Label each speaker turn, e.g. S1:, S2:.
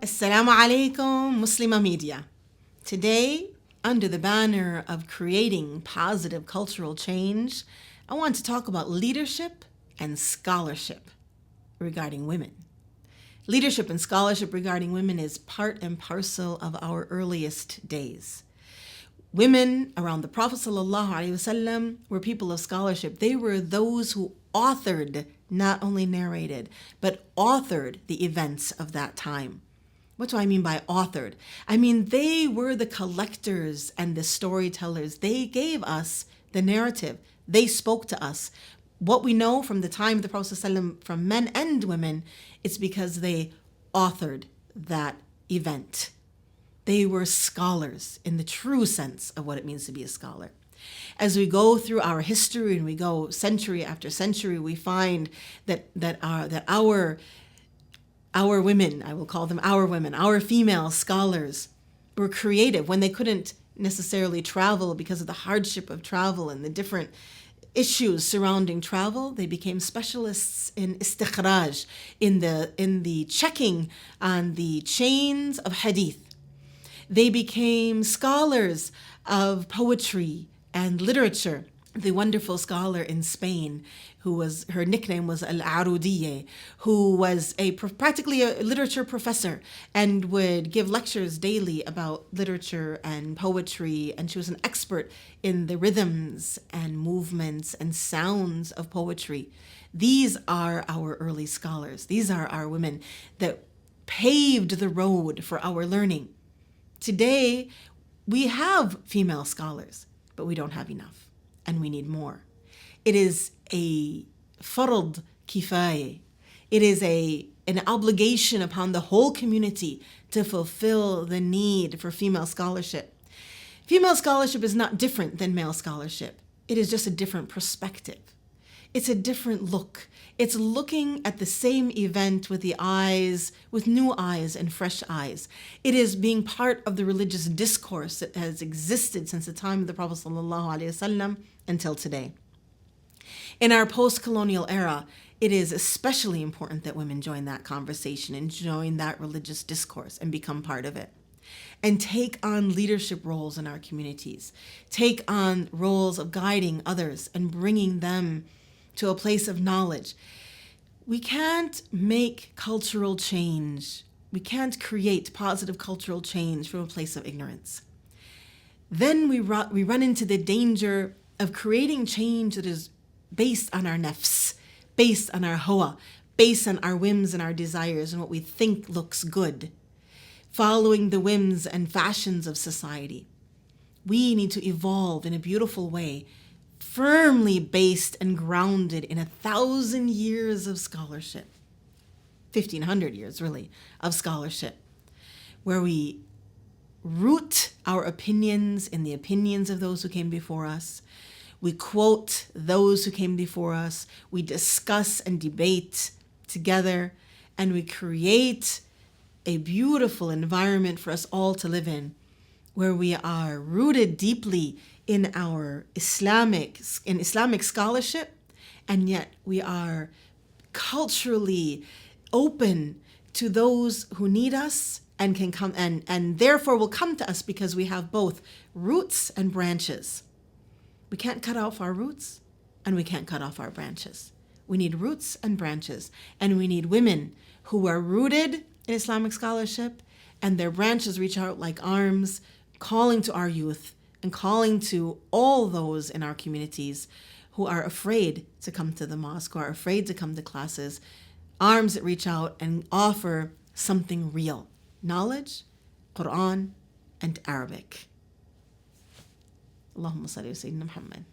S1: Assalamu alaikum, Muslimah Media. Today, under the banner of creating positive cultural change, I want to talk about leadership and scholarship regarding women. Leadership and scholarship regarding women is part and parcel of our earliest days. Women around the Prophet ﷺ were people of scholarship. They were those who authored, not only narrated, but authored the events of that time. What do I mean by authored? I mean, they were the collectors and the storytellers. They gave us the narrative. They spoke to us. What we know from the time of the Prophet ﷺ, from men and women, it's because they authored that event. They were scholars in the true sense of what it means to be a scholar. As we go through our history and we go century after century, we find that our women, I will call them our women, our female scholars were creative when they couldn't necessarily travel because of the hardship of travel and the different issues surrounding travel. They became specialists in istikhraj, in the checking on the chains of hadith. They became scholars of poetry and literature. The wonderful scholar in Spain, her nickname was Al-Arudiyya, who was practically a literature professor and would give lectures daily about literature and poetry, and she was an expert in the rhythms and movements and sounds of poetry. These are our early scholars. These are our women that paved the road for our learning. Today, we have female scholars, but we don't have enough. And we need more. It is a fard kifaya. It is an obligation upon the whole community to fulfill the need for female scholarship. Female scholarship is not different than male scholarship. It is just a different perspective. It's a different look. It's looking at the same event with new eyes and fresh eyes. It is being part of the religious discourse that has existed since the time of the Prophet ﷺ until today. In our post-colonial era, it is especially important that women join that conversation and join that religious discourse and become part of it. And take on leadership roles in our communities. Take on roles of guiding others and bringing them to a place of knowledge. We can't make cultural change. We can't create positive cultural change from a place of ignorance. Then we run into the danger of creating change that is based on our nafs, based on our hawa, based on our whims and our desires and what we think looks good, following the whims and fashions of society. We need to evolve in a beautiful way, firmly based and grounded in 1,000 years of scholarship, 1,500 years really, of scholarship, where we root our opinions in the opinions of those who came before us. We quote those who came before us. We discuss and debate together, and we create a beautiful environment for us all to live in, where we are rooted deeply in our Islamic scholarship, and yet we are culturally open to those who need us and can come and therefore will come to us because we have both roots and branches. We can't cut off our roots and we can't cut off our branches. We need roots and branches, and we need women who are rooted in Islamic scholarship and their branches reach out like arms, calling to our youth and calling to all those in our communities who are afraid to come to the mosque, who are afraid to come to classes, arms that reach out and offer something real, knowledge, Quran, and Arabic. Allahumma salli wa sayyidina Muhammad.